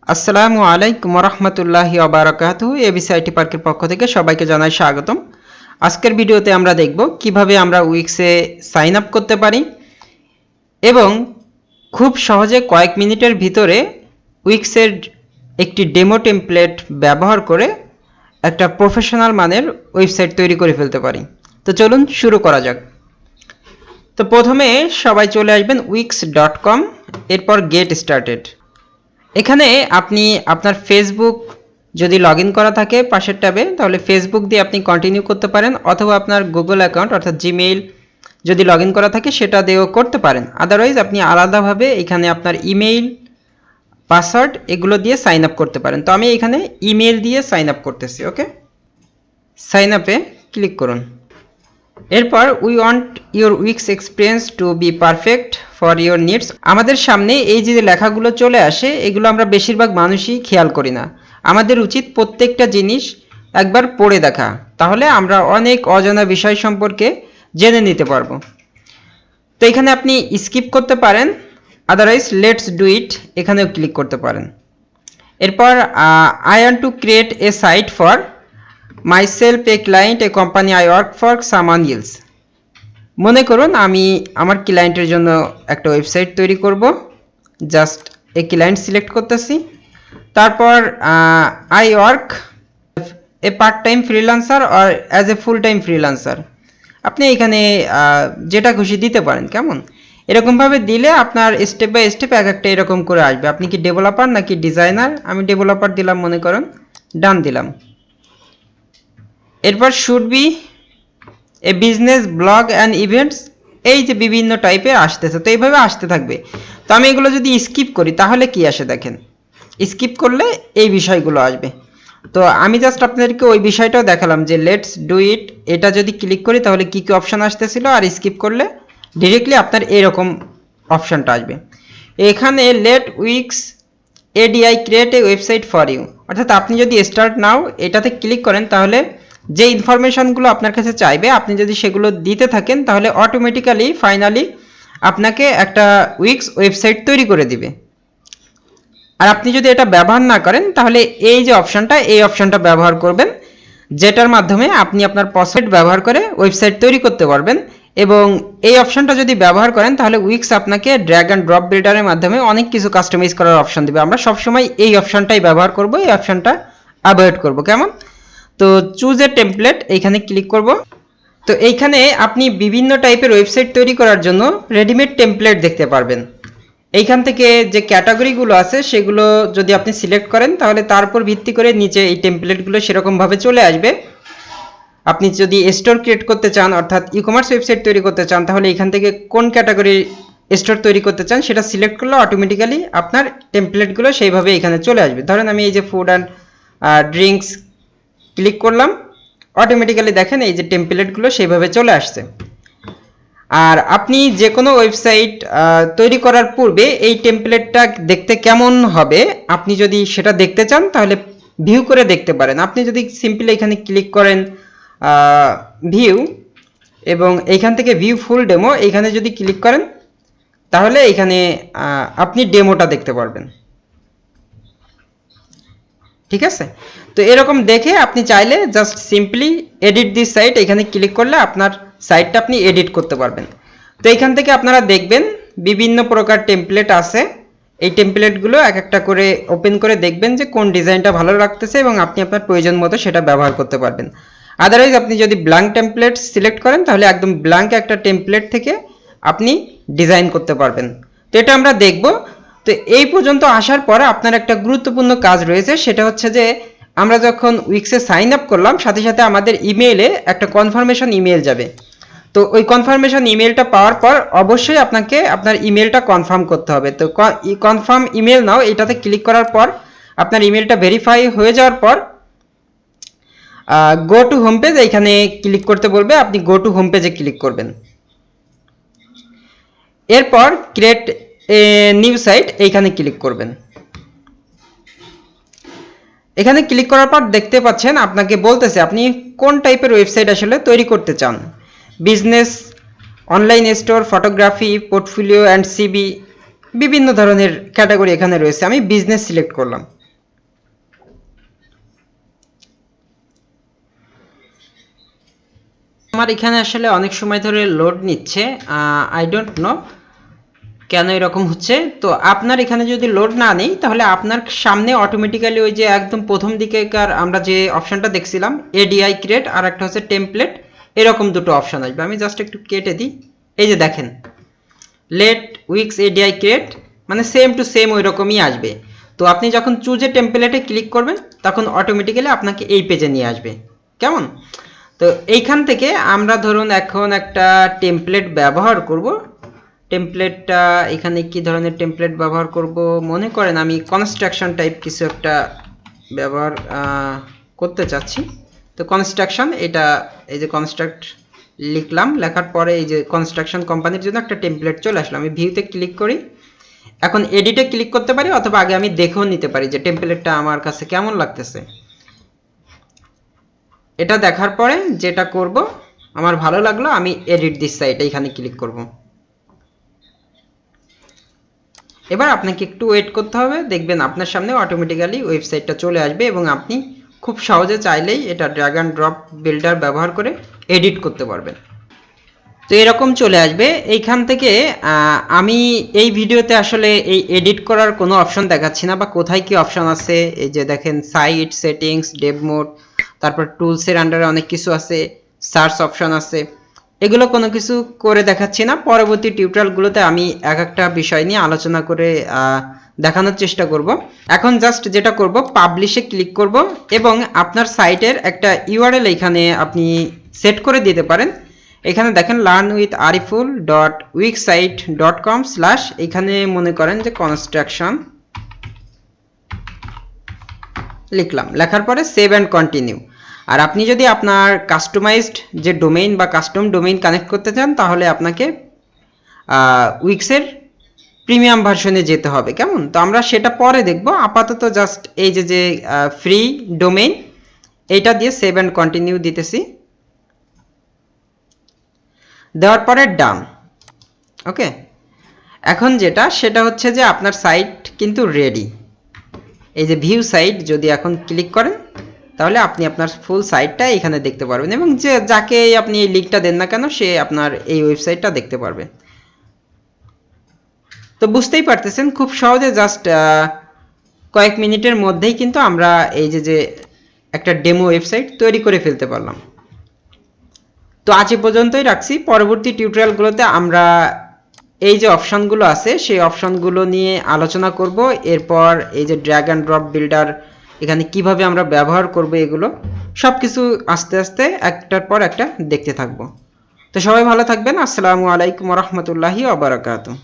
আসসালামু আলাইকুম রহমতুল্লাহি ওবারাকাতুহু এবিসি পার্কের পক্ষ থেকে সবাইকে জানাই স্বাগতম। আজকের ভিডিওতে আমরা দেখব কিভাবে আমরা উইক্সে সাইন আপ করতে পারি এবং খুব সহজে কয়েক মিনিটের ভিতরে উইক্সের একটি ডেমো টেমপ্লেট ব্যবহার করে একটা প্রফেশনাল মানের ওয়েবসাইট তৈরি করে ফেলতে পারি। তো চলুন শুরু করা যাক। তো প্রথমে সবাই চলে আসবেন wix.com, এরপর গেট স্টার্টেড। এখানে আপনি আপনার ফেসবুক যদি লগইন করা থাকে পাশের ট্যাবে, তাহলে ফেসবুক দিয়ে আপনি কন্টিনিউ করতে পারেন, অথবা আপনার গুগল অ্যাকাউন্ট অর্থাৎ জিমেইল যদি লগইন করা থাকে সেটা দিয়েও করতে পারেন। আদারওয়াইজ আপনি আলাদাভাবে এখানে আপনার ইমেইল, পাসওয়ার্ড এগুলো দিয়ে সাইন আপ করতে পারেন। তো আমি এখানে ইমেইল দিয়ে সাইন আপ করতেছি। ওকে, সাইন আপে ক্লিক করুন। এরপর we want your weeks experience to be perfect for your needs. আমাদের সামনে এই যে লেখাগুলো চলে আসে, এগুলো আমরা বেশিরভাগ মানুষই খেয়াল করি না। আমাদের উচিত প্রত্যেকটা জিনিস একবার পড়ে দেখা, তাহলে আমরা অনেক অজানা বিষয় সম্পর্কে জেনে নিতে পারবো। তো এখানে আপনি স্কিপ করতে পারেন, আদারওয়াইজ লেটস ডু ইট এখানেও ক্লিক করতে পারেন। এরপর I want to create a site for myself, a client, a company I work for, someone else। মনে করুন আমি আমার ক্লায়েন্টের জন্য একটা ওয়েবসাইট তৈরি করব। জাস্ট এই ক্লায়েন্ট সিলেক্ট করতেছি। তারপর I work A part time freelancer or as a full time freelancer. আপনি এখানে যেটা খুশি দিতে পারেন। কেমন এরকমভাবে দিলে আপনার স্টেপ বাই স্টেপ এক একটা এরকম করে আসবে। আপনি কি ডেভেলপার নাকি ডিজাইনার? আমি ডেভেলপার দিলাম, মনে করেন, ডান দিলাম। এরপর should B A business, blog and events, এই যে বিভিন্ন টাইপের আসতেছে, তো এইভাবে আসতে থাকবে। তো আমি এগুলো যদি স্কিপ করি তাহলে কি আসে দেখেন, স্কিপ করলে এই বিষয়গুলো আসবে। তো আমি জাস্ট আপনাদেরকে ওই বিষয়টাও দেখালাম যে লেটস ডু ইট, এটা যদি ক্লিক করি তাহলে কি কি অপশান আসতেছিল, আর স্কিপ করলে ডিরেক্টলি আপনার এরকম অপশানটা আসবে। এখানে let Wix ADI create a website for you, অর্থাৎ আপনি যদি স্টার্ট নাও এটাতে ক্লিক করেন তাহলে যে ইনফরমেশনগুলো আপনার কাছে চাইবে আপনি যদি সেগুলো দিতে থাকেন তাহলে অটোমেটিক্যালি ফাইনালি আপনাকে একটা উইক্স ওয়েবসাইট তৈরি করে দিবে। আর আপনি যদি এটা ব্যবহার না করেন তাহলে এই যে অপশানটা, এই অপশানটা ব্যবহার করবেন, যেটার মাধ্যমে আপনি আপনার পাসওয়ার্ড ব্যবহার করে ওয়েবসাইট তৈরি করতে পারবেন। এবং এই অপশানটা যদি ব্যবহার করেন তাহলে উইক্স আপনাকে ড্র্যাগ অ্যান্ড ড্রপ বিল্ডারের মাধ্যমে অনেক কিছু কাস্টমাইজ করার অপশান দেবে। আমরা সবসময় এই অপশানটাই ব্যবহার করব, এই অপশানটা অ্যাভয়েড করব। কেমন? তো চুজ এ টেমপ্লেট এইখানে ক্লিক করব। তো এইখানে আপনি বিভিন্ন টাইপের ওয়েবসাইট তৈরি করার জন্য রেডিমেড টেমপ্লেট দেখতে পারবেন। এইখান থেকে যে ক্যাটাগরিগুলো আছে সেগুলো যদি আপনি সিলেক্ট করেন তাহলে তার উপর ভিত্তি করে নিচে এই টেমপ্লেটগুলো সেরকমভাবে চলে আসবে। আপনি যদি স্টোর ক্রিয়েট করতে চান, অর্থাৎ ই কমার্স ওয়েবসাইট তৈরি করতে চান, তাহলে এখান থেকে কোন ক্যাটাগরির স্টোর তৈরি করতে চান সেটা সিলেক্ট করলে অটোমেটিক্যালি আপনার টেমপ্লেটগুলো সেইভাবে এখানে চলে আসবে। ধরেন আমি এই যে ফুড অ্যান্ড ড্রিঙ্কস ক্লিক করলাম, অটোমেটিক্যালি দেখেন এই যে টেমপ্লেটগুলো সেইভাবে চলে আসছে। আর আপনি যে কোনো ওয়েবসাইট তৈরি করার পূর্বে এই টেমপ্লেটটা দেখতে কেমন হবে আপনি যদি সেটা দেখতে চান তাহলে ভিউ করে দেখতে পারেন। আপনি যদি সিম্পলি এখানে ক্লিক করেন ভিউ এবং এইখান থেকে ভিউ ফুল ডেমো এইখানে যদি ক্লিক করেন তাহলে এইখানে আপনি ডেমোটা দেখতে পারবেন। ঠিক আছে? তো এরকম দেখে আপনি চাইলে just simply edit this site এখানে ক্লিক করলে আপনার সাইটটা আপনি এডিট করতে পারবেন। তো এখান থেকে আপনারা দেখবেন বিভিন্ন প্রকার টেমপ্লেট আছে। এই টেমপ্লেটগুলো এক একটা করে ওপেন করে দেখবেন যে কোন ডিজাইনটা ভালো লাগতেছে এবং আপনি আপনার প্রয়োজন মতো সেটা ব্যবহার করতে পারবেন। আদারওয়াইজ আপনি যদি ব্ল্যাঙ্ক টেমপ্লেট সিলেক্ট করেন তাহলে একদম ব্ল্যাঙ্ক একটা টেমপ্লেট থেকে আপনি ডিজাইন করতে পারবেন। তো এটা আমরা দেখব। তো এই পর্যন্ত আসার পর আপনার একটা গুরুত্বপূর্ণ কাজ রয়েছে, সেটা হচ্ছে যে আমরা যখন উইক্সে সাইন আপ করলাম সাথে সাথে আমাদের ইমেইলে একটা কনফার্মেশন ইমেইল যাবে। তো ওই কনফার্মেশন ইমেইলটা পাওয়ার পর অবশ্যই আপনাকে আপনার ইমেইলটা কনফার্ম করতে হবে। তো কনফার্ম ইমেইল নাও এটাতে ক্লিক করার পর আপনার ইমেইলটা ভেরিফাই হয়ে যাওয়ার পর গো টু হোম পেজ এইখানে ক্লিক করতে বলবে, আপনি গো টু হোম পেজে ক্লিক করবেন। এরপর ক্রিয়েট এ নিউ সাইট এইখানে ক্লিক করবেন। এখানে ক্লিক করার পর দেখতে পাচ্ছেন আপনাকে বলতেছে আপনি কোন টাইপের ওয়েবসাইট আসলে তৈরি করতে চান। Business, online store, photography, portfolio and CV, বিভিন্ন ধরনের ক্যাটাগরি এখানে রয়েছে। আমি বিজনেস সিলেক্ট করলাম। আমার এখানে আসলে অনেক সময় ধরে লোড নিচ্ছে, আই ডোন্ট নো কেন এরকম হচ্ছে। তো আপনার এখানে যদি লোড না নেই তাহলে আপনার সামনে অটোমেটিক্যালি ওই যে একদম প্রথম দিকেকার আমরা যে অপশনটা দেখছিলাম এডিআই ক্রিয়েট আর একটা হচ্ছে টেমপ্লেট, এরকম দুটো অপশন আসবে। আমি জাস্ট একটু কেটে দিই। এই যে দেখেন লেট উইক্স এডিআই ক্রিয়েট, মানে সেম টু সেম ওই রকমই আসবে। তো আপনি যখন চুজে টেমপ্লেটে ক্লিক করবেন তখন অটোমেটিক্যালি আপনাকে এই পেজে নিয়ে আসবে। কেমন? তো এইখান থেকে আমরা ধরুন এখন একটা টেমপ্লেট ব্যবহার করব। টেমপ্লেটটা এখানে কি ধরনের টেমপ্লেট ব্যবহার করব মনে করেন আমি কনস্ট্রাকশন টাইপ কিছু একটা ব্যবহার করতে চাচ্ছি। তো কনস্ট্রাকশন, এটা এই যে কনস্ট্রাক্ট লিখলাম, লেখার পরে এই যে কনস্ট্রাকশন কোম্পানির জন্য একটা টেমপ্লেট চলে আসলো। আমি ভিউতে ক্লিক করি, এখন এডিটে ক্লিক করতে পারি অথবা আগে আমি দেখেও নিতে পারি যে টেমপ্লেটটা আমার কাছে কেমন লাগতেছে। এটা দেখার পরে যেটা করব, আমার ভালো লাগলো আমি এডিট দিস সাইট এখানে ক্লিক করব। এবার আপনাকে একটু ওয়েট করতে হবে, দেখবেন আপনার সামনে অটোমেটিক্যালি ওয়েবসাইটটা চলে আসবে এবং আপনি খুব সহজে চাইলেই এটা ড্র্যাগ অ্যান্ড ড্রপ বিল্ডার ব্যবহার করে এডিট করতে পারবেন। তো এরকম চলে আসবে। এইখান থেকে আমি এই ভিডিওতে আসলে এই এডিট করার কোনো অপশন দেখাচ্ছি না বা কোথায় কি অপশন আছে। এই যে দেখেন সাইট সেটিংস, ডেভ মোড, তারপর টুলসের আন্ডারে অনেক কিছু আছে, সার্চ অপশন আছে, এগুলো কোনো কিছু করে দেখাচ্ছি না। পরবর্তী টিউটোরিয়ালগুলোতে আমি এক একটা বিষয় নিয়ে আলোচনা করে দেখানোর চেষ্টা করব। এখন জাস্ট যেটা করব, পাবলিশে ক্লিক করব এবং আপনার সাইটের একটা ইউআরএল এখানে আপনি সেট করে দিতে পারেন। এখানে দেখেন learnwithariful.wixsite.com/ এখানে মনে করেন যে কনস্ট্রাকশন লিখলাম, লেখার পরে সেভ অ্যান্ড কন্টিনিউ। আর আপনি যদি আপনার কাস্টমাইজড যে ডোমেইন বা কাস্টম ডোমেইন কানেক্ট করতে চান তাহলে আপনাকে উইক্সের প্রিমিয়াম ভার্সনে যেতে হবে। কেমন? তো আমরা সেটা পরে দেখব। আপাতত জাস্ট এই যে ফ্রি ডোমেইন, এইটা দিয়ে সেভ অ্যান্ড কন্টিনিউ দিতেছি, দেওয়ার পরে ডান। ওকে, এখন সেটা হচ্ছে যে আপনার সাইট কিন্তু রেডি। এই যে ভিউ সাইট যদি এখন ক্লিক করেন তাহলে আপনি আপনার ফুল সাইটটা এখানে দেখতে পারবেন এবং যে যাকে আপনি এই লিঙ্কটা দেন না কেন সে আপনার এই ওয়েবসাইটটা দেখতে পারবে। তো বুঝতেই পারতেছেন খুব সহজে জাস্ট কয়েক মিনিটের মধ্যেই কিন্তু আমরা এই যে একটা ডেমো ওয়েবসাইট তৈরি করে ফেলতে পারলাম। তো আজ এ পর্যন্তই রাখছি। পরবর্তী টিউটোরিয়ালগুলোতে আমরা এই যে অপশনগুলো আছে সেই অপশনগুলো নিয়ে আলোচনা করব। এরপর এই যে ড্র্যাগ অ্যান্ড ড্রপ বিল্ডার এখানে কিভাবে আমরা ব্যবহার করব, এগুলো সবকিছু আস্তে আস্তে একটার পর একটা দেখতে থাকবো। তো সবাই ভালো থাকবেন। আসসালামু আলাইকুম ওয়া রাহমাতুল্লাহি ওয়া বারাকাতুহু।